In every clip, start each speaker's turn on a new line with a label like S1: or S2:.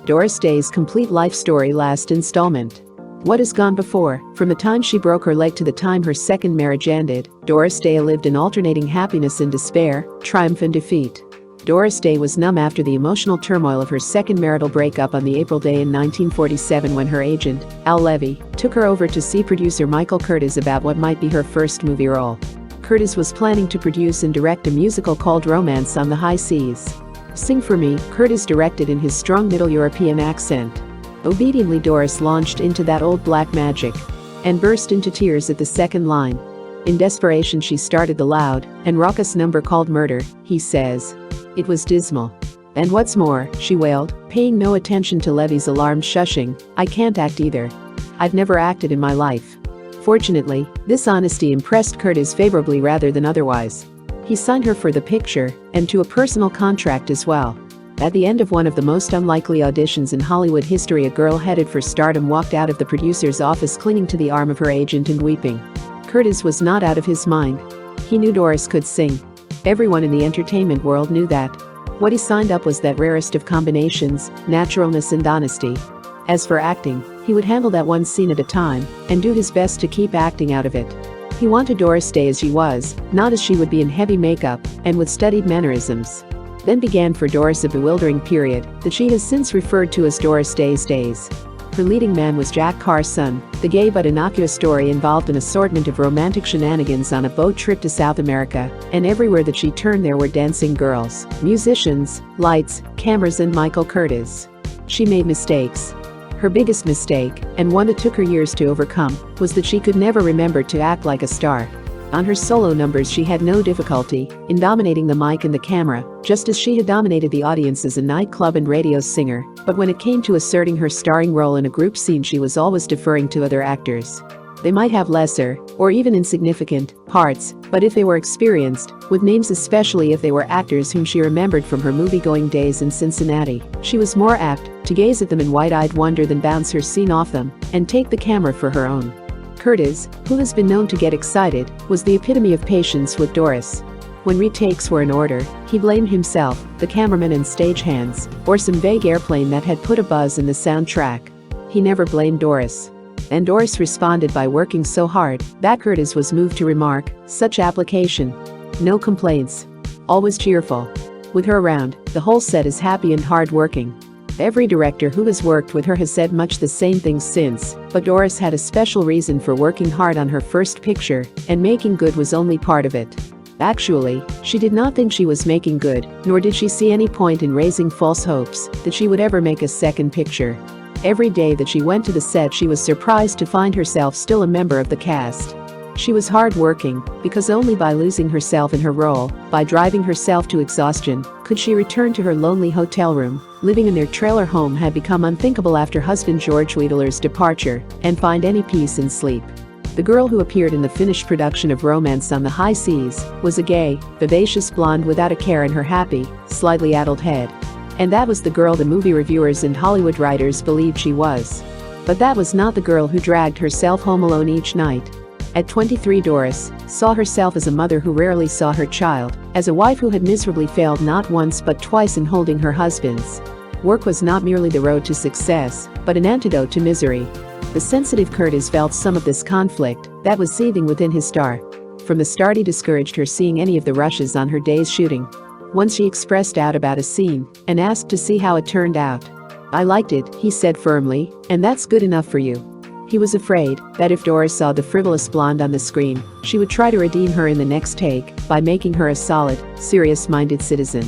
S1: Doris Day's complete life story, last installment. What has gone before? From the time she broke her leg to the time her second marriage ended, Doris Day lived in alternating happiness and despair, triumph and defeat. Doris Day was numb after the emotional turmoil of her second marital breakup on the April day in 1947 when her agent, Al Levy, took her over to see producer Michael Curtiz about what might be her first movie role. Curtiz was planning to produce and direct a musical called Romance on the High Seas. Sing for Me, Curtiz directed in his strong Middle European accent. Obediently, Doris launched into that old black magic and burst into tears at the second line. In desperation, she started the loud and raucous number called Murder, he says. It was dismal. And what's more, she wailed, paying no attention to Levy's alarmed shushing, I can't act either. I've never acted in my life. Fortunately, this honesty impressed Curtiz favorably rather than otherwise. He signed her for the picture and to a personal contract as well. At the end of one of the most unlikely auditions in Hollywood history, a girl headed for stardom walked out of the producer's office clinging to the arm of her agent and weeping. Curtiz was not out of his mind. He knew Doris could sing. Everyone in the entertainment world knew that. What he signed up was that rarest of combinations, naturalness and honesty. As for acting, he would handle that one scene at a time and do his best to keep acting out of it. He wanted Doris Day as she was, not as she would be in heavy makeup and with studied mannerisms. Then began for Doris a bewildering period that she has since referred to as Doris Day's days. Her leading man was Jack Carr's son. The gay but innocuous story involved an assortment of romantic shenanigans on a boat trip to South America, and everywhere that she turned there were dancing girls, musicians, lights, cameras and Michael Curtiz. She made mistakes. Her biggest mistake, and one that took her years to overcome, was that she could never remember to act like a star. On her solo numbers, she had no difficulty in dominating the mic and the camera, just as she had dominated the audience as a nightclub and radio singer, but when it came to asserting her starring role in a group scene, she was always deferring to other actors. They might have lesser, or even insignificant, parts, but if they were experienced, with names, especially if they were actors whom she remembered from her movie-going days in Cincinnati, she was more apt to gaze at them in wide-eyed wonder than bounce her scene off them and take the camera for her own. Curtiz, who has been known to get excited, was the epitome of patience with Doris. When retakes were in order, he blamed himself, the cameraman and stagehands, or some vague airplane that had put a buzz in the soundtrack. He never blamed Doris. And Doris responded by working so hard that Curtiz was moved to remark, such application. No complaints. Always cheerful. With her around, the whole set is happy and hard-working. Every director who has worked with her has said much the same things since, but Doris had a special reason for working hard on her first picture, and making good was only part of it. Actually, she did not think she was making good, nor did she see any point in raising false hopes that she would ever make a second picture. Every day that she went to the set, she was surprised to find herself still a member of the cast. She was hard-working, because only by losing herself in her role, by driving herself to exhaustion, could she return to her lonely hotel room. Living in their trailer home had become unthinkable after husband George Wiedeler's departure, and find any peace in sleep. The girl who appeared in the finished production of Romance on the High Seas was a gay, vivacious blonde without a care in her happy, slightly addled head. And that was the girl the movie reviewers and Hollywood writers believed she was. But that was not the girl who dragged herself home alone each night. At 23, Doris saw herself as a mother who rarely saw her child, as a wife who had miserably failed not once but twice in holding her husband's. Work was not merely the road to success, but an antidote to misery. The sensitive Curtiz felt some of this conflict that was seething within his star. From the start, he discouraged her seeing any of the rushes on her day's shooting. Once she expressed doubt about a scene and asked to see how it turned out. I liked it, he said firmly, and that's good enough for you. He was afraid that if Doris saw the frivolous blonde on the screen, she would try to redeem her in the next take by making her a solid, serious-minded citizen.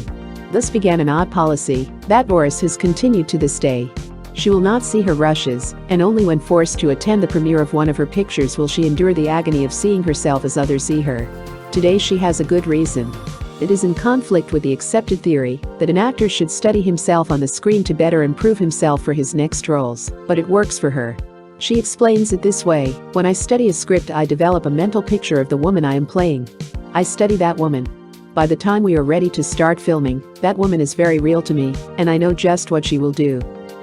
S1: Thus began an odd policy that Doris has continued to this day. She will not see her rushes, and only when forced to attend the premiere of one of her pictures will she endure the agony of seeing herself as others see her. Today she has a good reason. It is in conflict with the accepted theory that an actor should study himself on the screen to better improve himself for his next roles, but it works for her. She explains it this way: when I study a script, I develop a mental picture of the woman I am playing. I study that woman. By the time we are ready to start filming, that woman is very real to me, and I know just what she will do.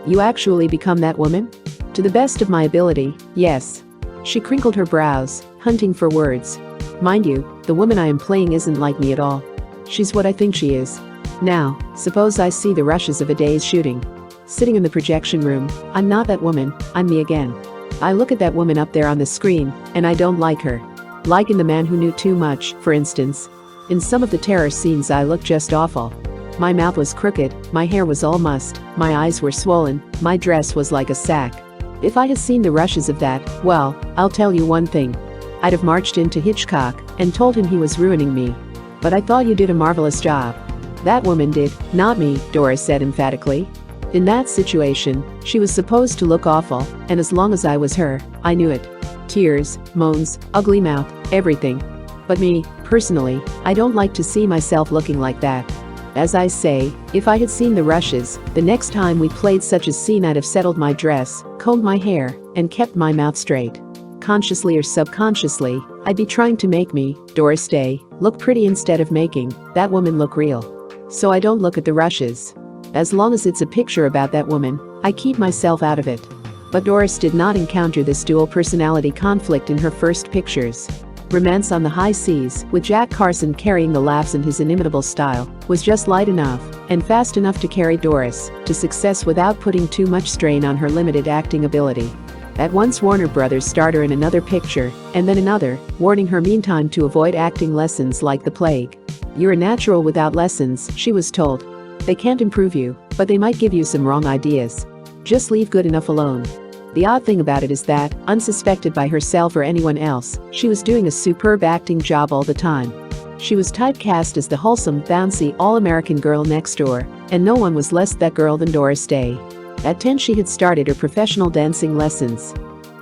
S1: You actually become that woman? To the best of my ability, yes. She crinkled her brows, hunting for words. Mind you, the woman I am playing isn't like me at all. She's what I think she is. Now, suppose I see the rushes of a day's shooting. sitting in the projection room. I'm not that woman, I'm me again. I look at that woman up there on the screen, and I don't like her. Like in The Man Who Knew Too Much, for instance. In some of the terror scenes I look just awful. My mouth was crooked, my hair was all mussed, my eyes were swollen, my dress was like a sack. If I had seen the rushes of that, well, I'll tell you one thing. I'd have marched into Hitchcock and told him he was ruining me. But I thought you did a marvelous job. That woman did, not me, Doris said emphatically. In that situation, she was supposed to look awful, and as long as I was her, I knew it. Tears, moans, ugly mouth, everything. But me, personally, I don't like to see myself looking like that. As I say, if I had seen the rushes, the next time we played such a scene I'd have settled my dress, combed my hair, and kept my mouth straight. Consciously or subconsciously, I'd be trying to make me, Doris Day, look pretty instead of making that woman look real. So I don't look at the rushes. As long as it's a picture about that woman, I keep myself out of it. But Doris did not encounter this dual personality conflict in her first pictures. Romance on the High Seas, with Jack Carson carrying the laughs in his inimitable style, was just light enough and fast enough to carry Doris to success without putting too much strain on her limited acting ability. At once Warner Brothers starred her in another picture, and then another, warning her meantime to avoid acting lessons like the plague. You're a natural without lessons, she was told. They can't improve you, but they might give you some wrong ideas. Just leave good enough alone. The odd thing about it is that, unsuspected by herself or anyone else, she was doing a superb acting job all the time. She was typecast as the wholesome, bouncy, all-American girl next door, and no one was less that girl than Doris Day. At 10 she had started her professional dancing lessons.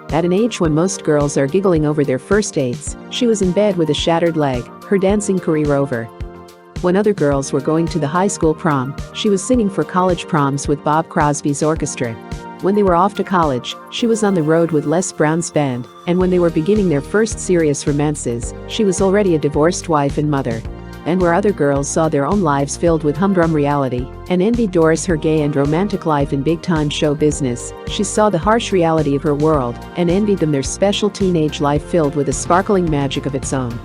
S1: At an age when most girls are giggling over their first dates, she was in bed with a shattered leg, her dancing career over. When other girls were going to the high school prom, she was singing for college proms with Bob Crosby's orchestra. When they were off to college, she was on the road with Les Brown's band, and when they were beginning their first serious romances, she was already a divorced wife and mother. And where other girls saw their own lives filled with humdrum reality and envied Doris her gay and romantic life in big-time show business, she saw the harsh reality of her world and envied them their special teenage life filled with a sparkling magic of its own.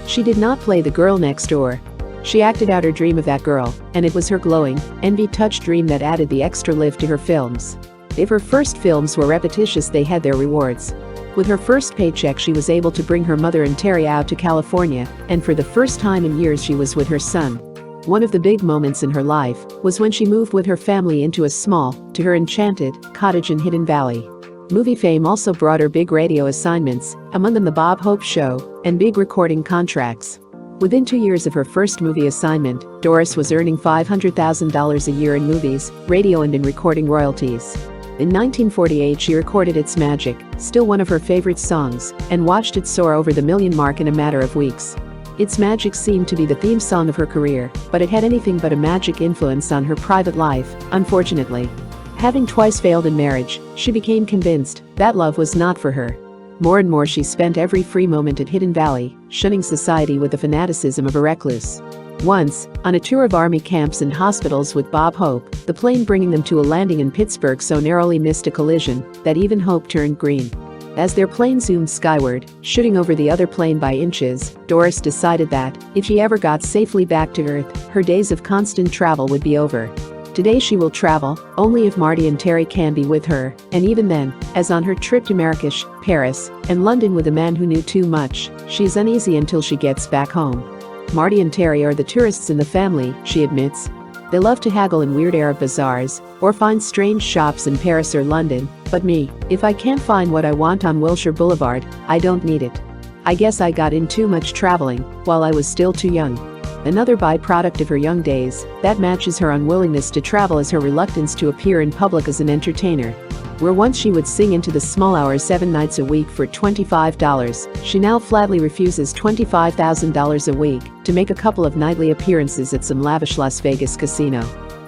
S1: She did not play the girl next door. She acted out her dream of that girl, and it was her glowing, envy-touched dream that added the extra lift to her films. If her first films were repetitious, they had their rewards. With her first paycheck she was able to bring her mother and Terry out to California, and for the first time in years she was with her son. One of the big moments in her life was when she moved with her family into a small, to her enchanted, cottage in Hidden Valley. Movie fame also brought her big radio assignments, among them The Bob Hope Show, and big recording contracts. Within 2 years of her first movie assignment, Doris was earning $500,000 a year in movies, radio and in recording royalties. In 1948 she recorded It's Magic, still one of her favorite songs, and watched it soar over the million mark in a matter of weeks. It's Magic seemed to be the theme song of her career, but it had anything but a magic influence on her private life, unfortunately. Having twice failed in marriage, she became convinced that love was not for her. More and more she spent every free moment at Hidden Valley, shunning society with the fanaticism of a recluse. Once, on a tour of army camps and hospitals with Bob Hope, the plane bringing them to a landing in Pittsburgh so narrowly missed a collision that even Hope turned green. As their plane zoomed skyward, shooting over the other plane by inches, Doris decided that, if she ever got safely back to Earth, her days of constant travel would be over. Today she will travel, only if Marty and Terry can be with her, and even then, as on her trip to Marrakesh, Paris, and London with a man who knew too much, she's uneasy until she gets back home. Marty and Terry are the tourists in the family, she admits. They love to haggle in weird Arab bazaars, or find strange shops in Paris or London, but me, if I can't find what I want on Wilshire Boulevard, I don't need it. I guess I got in too much traveling, while I was still too young. Another byproduct of her young days, that matches her unwillingness to travel is her reluctance to appear in public as an entertainer. Where once she would sing into the small hours 7 nights a week for $25, she now flatly refuses $25,000 a week to make a couple of nightly appearances at some lavish Las Vegas casino.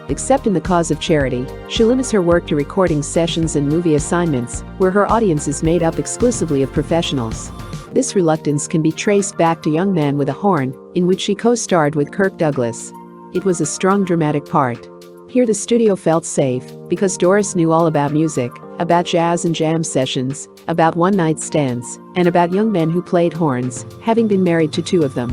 S1: Except in the cause of charity, she limits her work to recording sessions and movie assignments, where her audience is made up exclusively of professionals. This reluctance can be traced back to Young Man with a Horn, in which she co-starred with Kirk Douglas. It was a strong dramatic part. Here the studio felt safe, because Doris knew all about music, about jazz and jam sessions, about one-night stands, and about young men who played horns, having been married to 2 of them.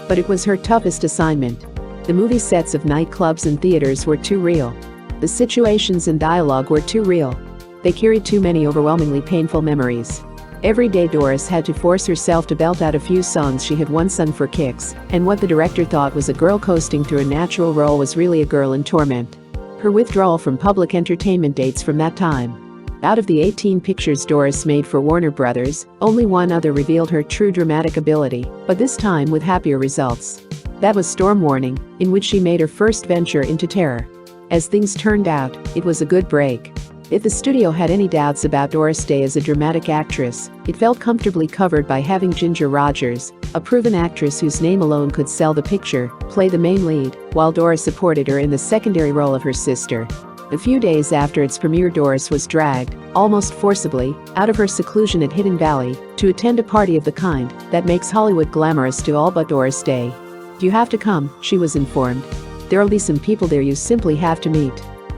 S1: But it was her toughest assignment. The movie sets of nightclubs and theaters were too real. The situations and dialogue were too real. They carried too many overwhelmingly painful memories. Every day Doris had to force herself to belt out a few songs she had once sung for kicks, and what the director thought was a girl coasting through a natural role was really a girl in torment. Her withdrawal from public entertainment dates from that time. Out of the 18 pictures Doris made for Warner Brothers, only one other revealed her true dramatic ability, but this time with happier results. That was Storm Warning, in which she made her first venture into terror. As things turned out, it was a good break. If the studio had any doubts about Doris Day as a dramatic actress, it felt comfortably covered by having Ginger Rogers, a proven actress whose name alone could sell the picture, play the main lead, while Doris supported her in the secondary role of her sister. A few days after its premiere, Doris was dragged, almost forcibly, out of her seclusion at Hidden Valley to attend a party of the kind that makes Hollywood glamorous to all but Doris Day. "You have to come," she was informed. "There'll be some people there you simply have to meet."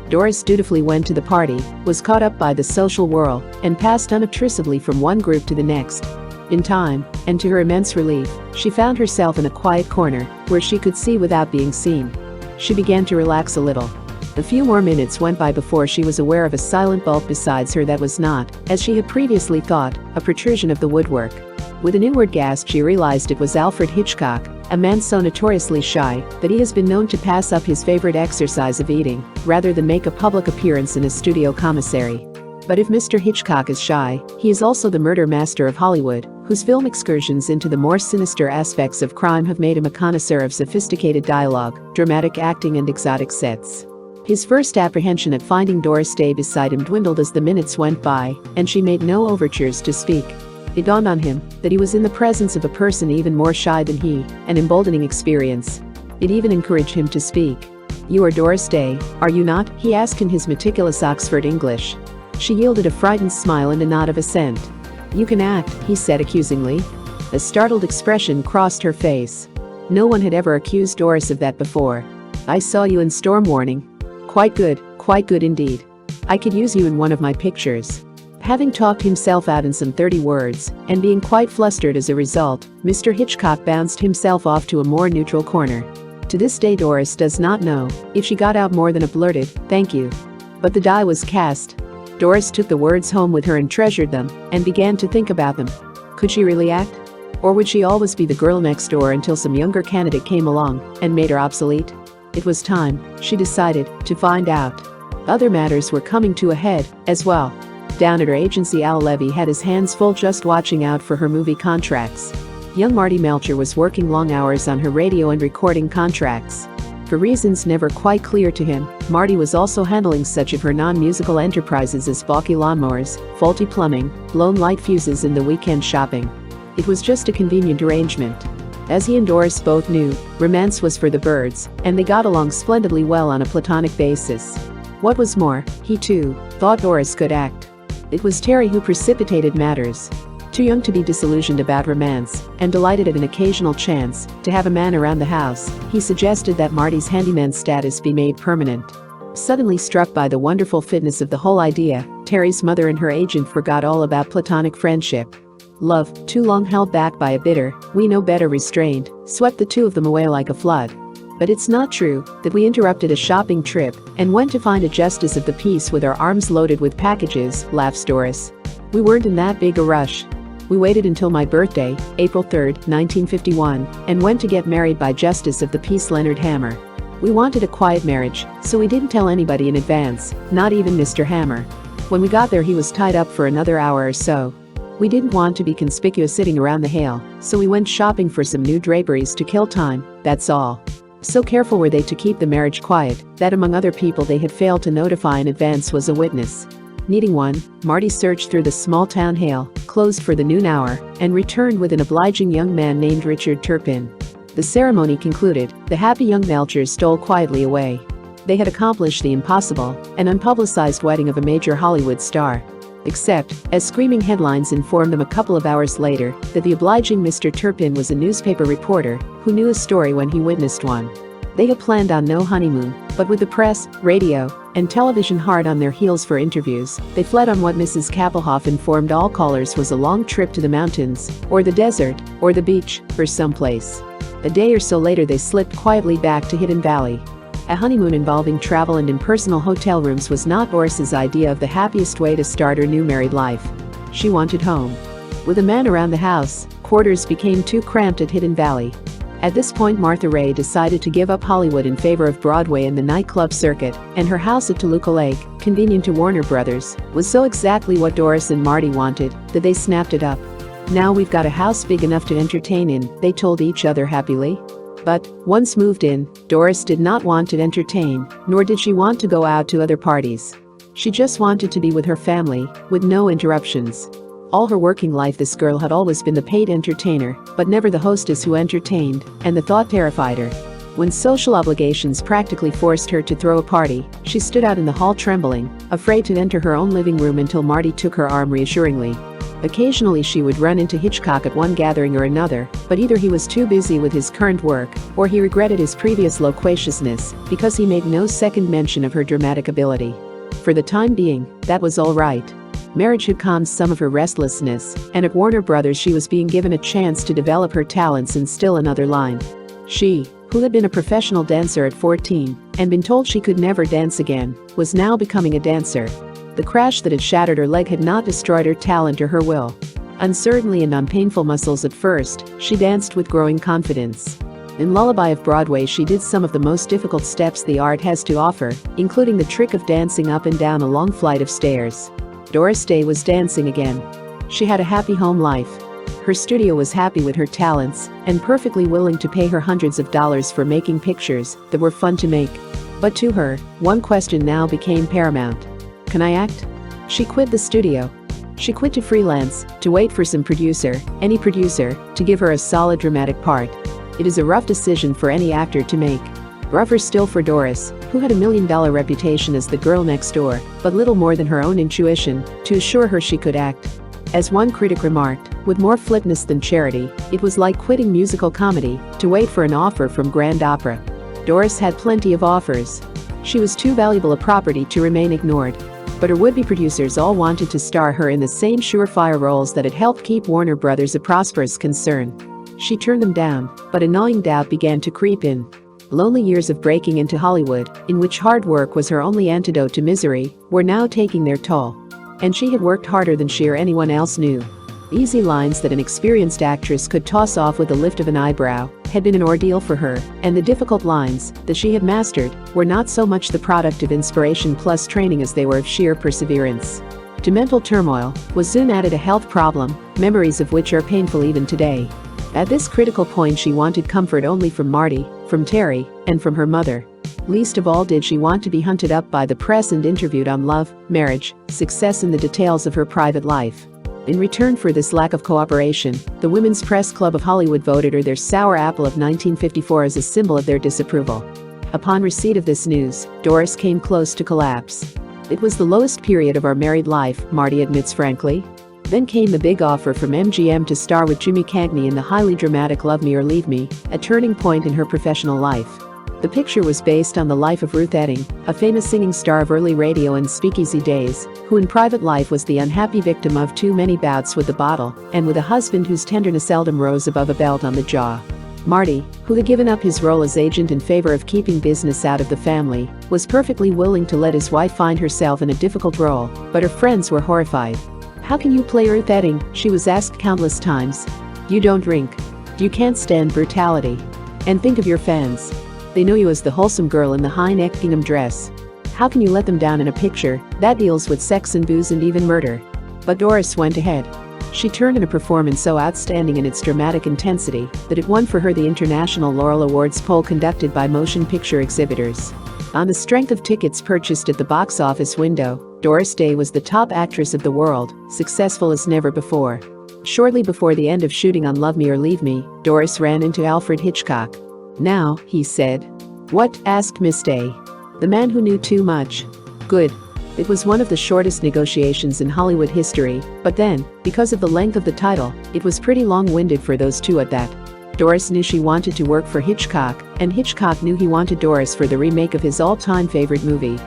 S1: Doris dutifully went to the party, was caught up by the social whirl, and passed unobtrusively from one group to the next. In time, and to her immense relief, she found herself in a quiet corner where she could see without being seen. She began to relax a little. A few more minutes went by before she was aware of a silent bulk beside her that was not, as she had previously thought, a protrusion of the woodwork. With an inward gasp she realized it was Alfred Hitchcock, a man so notoriously shy that he has been known to pass up his favorite exercise of eating, rather than make a public appearance in a studio commissary. But if Mr. Hitchcock is shy, he is also the murder master of Hollywood, whose film excursions into the more sinister aspects of crime have made him a connoisseur of sophisticated dialogue, dramatic acting and exotic sets. His first apprehension at finding Doris Day beside him dwindled as the minutes went by, and she made no overtures to speak. It dawned on him that he was in the presence of a person even more shy than he, an emboldening experience. It even encouraged him to speak. "You are Doris Day, are you not?" he asked in his meticulous Oxford English. She yielded a frightened smile and a nod of assent. "You can act," he said accusingly. A startled expression crossed her face. No one had ever accused Doris of that before. "I saw you in Storm Warning. Quite good indeed. I could use you in one of my pictures." Having talked himself out in some 30 words, and being quite flustered as a result, Mr. Hitchcock bounced himself off to a more neutral corner. To this day Doris does not know if she got out more than a blurted, "Thank you." But the die was cast. Doris took the words home with her and treasured them, and began to think about them. Could she really act? Or would she always be the girl next door until some younger candidate came along and made her obsolete? It was time, she decided, to find out. Other matters were coming to a head, as well. Down at her agency, Al Levy had his hands full just watching out for her movie contracts. Young Marty Melcher was working long hours on her radio and recording contracts. For reasons never quite clear to him, Marty was also handling such of her non-musical enterprises as balky lawnmowers, faulty plumbing, blown light fuses and the weekend shopping. It was just a convenient arrangement. As he and Doris both knew, romance was for the birds, and they got along splendidly well on a platonic basis. What was more, he too thought Doris could act. It was Terry who precipitated matters. Too young to be disillusioned about romance, and delighted at an occasional chance to have a man around the house, he suggested that Marty's handyman status be made permanent. Suddenly struck by the wonderful fitness of the whole idea, Terry's mother and her agent forgot all about platonic friendship. Love, too long held back by a bitter, we know better restraint, swept the two of them away like a flood. But it's not true that we interrupted a shopping trip and went to find a justice of the peace with our arms loaded with packages, laughs Doris. We weren't in that big a rush. We waited until my birthday, April 3, 1951, and went to get married by Justice of the Peace Leonard Hammer. We wanted a quiet marriage, so we didn't tell anybody in advance, not even Mr. Hammer. When we got there he was tied up for another hour or so. We didn't want to be conspicuous sitting around the Hale, so we went shopping for some new draperies to kill time, that's all. So careful were they to keep the marriage quiet, that among other people they had failed to notify in advance was a witness. Needing one, Marty searched through the small-town Hale, closed for the noon hour, and returned with an obliging young man named Richard Turpin. The ceremony concluded, the happy young Melchers stole quietly away. They had accomplished the impossible, an unpublicized wedding of a major Hollywood star. Except, as screaming headlines informed them a couple of hours later, that the obliging Mr. Turpin was a newspaper reporter who knew a story when he witnessed one. They had planned on no honeymoon, but with the press, radio, and television hard on their heels for interviews, they fled on what Mrs. Kappelhoff informed all callers was a long trip to the mountains, or the desert, or the beach, or someplace. A day or so later they slipped quietly back to Hidden Valley. A honeymoon involving travel and impersonal hotel rooms was not Doris's idea of the happiest way to start her new married life. She wanted home. With a man around the house, quarters became too cramped at Hidden Valley. At this point, Martha Ray decided to give up Hollywood in favor of Broadway and the nightclub circuit, and her house at Toluca Lake, convenient to Warner Brothers, was so exactly what Doris and Marty wanted that they snapped it up. "Now we've got a house big enough to entertain in," they told each other happily. But, once moved in, Doris did not want to entertain, nor did she want to go out to other parties. She just wanted to be with her family, with no interruptions. All her working life, this girl had always been the paid entertainer, but never the hostess who entertained, and the thought terrified her. When social obligations practically forced her to throw a party, she stood out in the hall trembling, afraid to enter her own living room until Marty took her arm reassuringly. Occasionally she would run into Hitchcock at one gathering or another, but either he was too busy with his current work, or he regretted his previous loquaciousness, because he made no second mention of her dramatic ability. For the time being, that was all right. Marriage had calmed some of her restlessness, and at Warner Brothers she was being given a chance to develop her talents in still another line. She, who had been a professional dancer at 14 and been told she could never dance again, was now becoming a dancer. The crash that had shattered her leg had not destroyed her talent or her will. Uncertainly and on painful muscles at first, she danced with growing confidence. In Lullaby of Broadway she did some of the most difficult steps the art has to offer, including the trick of dancing up and down a long flight of stairs. Doris Day was dancing again. She had a happy home life. Her studio was happy with her talents and perfectly willing to pay her hundreds of dollars for making pictures that were fun to make. But to her, one question now became paramount. Can I act? She quit the studio. She quit to freelance, to wait for some producer, any producer, to give her a solid dramatic part. It is a rough decision for any actor to make. Rougher still for Doris, who had a $1 million reputation as the girl next door, but little more than her own intuition to assure her she could act. As one critic remarked, with more flipness than charity, it was like quitting musical comedy to wait for an offer from Grand Opera. Doris had plenty of offers. She was too valuable a property to remain ignored. But her would-be producers all wanted to star her in the same surefire roles that had helped keep Warner Brothers a prosperous concern. She turned them down, but a gnawing doubt began to creep in. Lonely years of breaking into Hollywood, in which hard work was her only antidote to misery, were now taking their toll. And she had worked harder than she or anyone else knew. Easy lines that an experienced actress could toss off with the lift of an eyebrow had been an ordeal for her, and the difficult lines that she had mastered were not so much the product of inspiration plus training as they were of sheer perseverance. To mental turmoil was soon added a health problem, memories of which are painful even today. At this critical point she wanted comfort only from Marty, from Terry, and from her mother. Least of all did she want to be hunted up by the press and interviewed on love, marriage, success and the details of her private life. In return for this lack of cooperation, the Women's Press Club of Hollywood voted her their sour apple of 1954 as a symbol of their disapproval. Upon receipt of this news, Doris came close to collapse. "It was the lowest period of our married life," Marty admits frankly. Then came the big offer from MGM to star with Jimmy Cagney in the highly dramatic Love Me or Leave Me, a turning point in her professional life. The picture was based on the life of Ruth Etting, a famous singing star of early radio and speakeasy days, who in private life was the unhappy victim of too many bouts with the bottle, and with a husband whose tenderness seldom rose above a belt on the jaw. Marty, who had given up his role as agent in favor of keeping business out of the family, was perfectly willing to let his wife find herself in a difficult role, but her friends were horrified. "How can you play Ruth Etting?" she was asked countless times. "You don't drink. You can't stand brutality. And think of your fans. They know you as the wholesome girl in the high-neck gingham dress. How can you let them down in a picture that deals with sex and booze and even murder?" But Doris went ahead. She turned in a performance so outstanding in its dramatic intensity that it won for her the International Laurel Awards poll conducted by motion picture exhibitors. On the strength of tickets purchased at the box office window, Doris Day was the top actress of the world, successful as never before. Shortly before the end of shooting on Love Me or Leave Me, Doris ran into Alfred Hitchcock. "Now," he said. "What?" asked Miss Day. "The man who knew too much." "Good." It was one of the shortest negotiations in Hollywood history, but then, because of the length of the title, it was pretty long-winded for those two at that. Doris knew she wanted to work for Hitchcock, and Hitchcock knew he wanted Doris for the remake of his all-time favorite movie.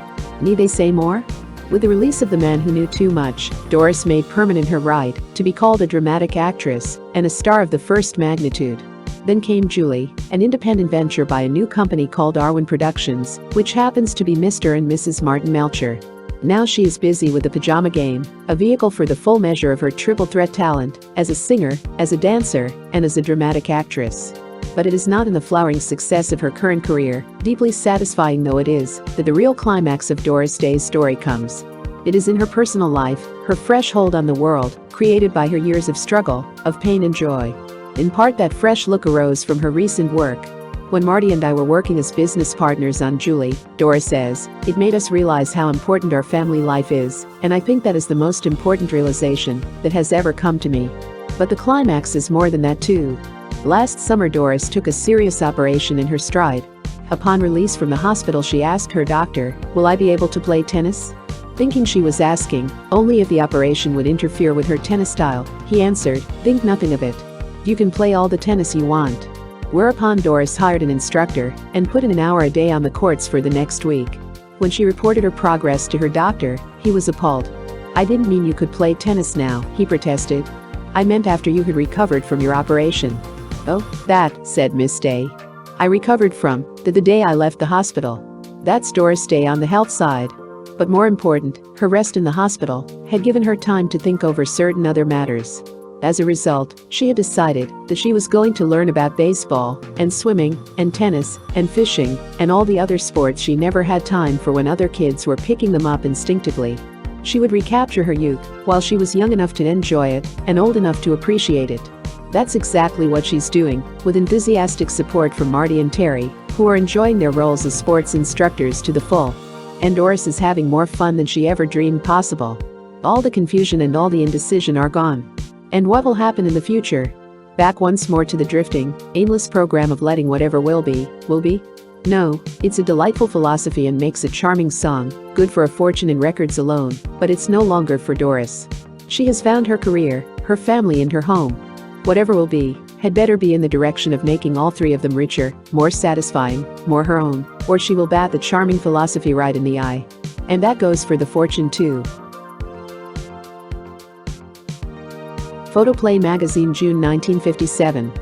S1: Need they say more? With the release of The Man Who Knew Too Much, Doris made permanent her right to be called a dramatic actress and a star of the first magnitude. Then came Julie, an independent venture by a new company called Arwen Productions, which happens to be Mr. and Mrs. Marty Melcher. Now she is busy with the Pajama Game, a vehicle for the full measure of her triple threat talent, as a singer, as a dancer, and as a dramatic actress. But it is not in the flowering success of her current career, deeply satisfying though it is, that the real climax of Doris Day's story comes. It is in her personal life, her fresh hold on the world, created by her years of struggle, of pain and joy. In part, that fresh look arose from her recent work. When Marty and I were working as business partners on Julie, Doris says, it made us realize how important our family life is, and I think that is the most important realization that has ever come to me. But the climax is more than that too. Last summer Doris took a serious operation in her stride. Upon release from the hospital she asked her doctor, will I be able to play tennis? Thinking she was asking only if the operation would interfere with her tennis style, he answered, think nothing of it. You can play all the tennis you want. Whereupon Doris hired an instructor and put in an hour a day on the courts for the next week. When she reported her progress to her doctor, he was appalled. I didn't mean you could play tennis now, he protested. I meant after you had recovered from your operation. Oh, that, said Miss Day. I recovered from the day I left the hospital. That's Doris Day on the health side. But more important, her rest in the hospital had given her time to think over certain other matters. As a result, she had decided that she was going to learn about baseball, and swimming, and tennis, and fishing, and all the other sports she never had time for when other kids were picking them up instinctively. She would recapture her youth while she was young enough to enjoy it and old enough to appreciate it. That's exactly what she's doing, with enthusiastic support from Marty and Terry, who are enjoying their roles as sports instructors to the full. And Doris is having more fun than she ever dreamed possible. All the confusion and all the indecision are gone. And what will happen in the future? Back once more to the drifting, aimless program of letting whatever will be? No, it's a delightful philosophy and makes a charming song, good for a fortune in records alone, but it's no longer for Doris. She has found her career, her family and her home. Whatever will be, had better be in the direction of making all three of them richer, more satisfying, more her own, or she will bat the charming philosophy right in the eye. And that goes for the fortune too. Photoplay magazine, June 1957.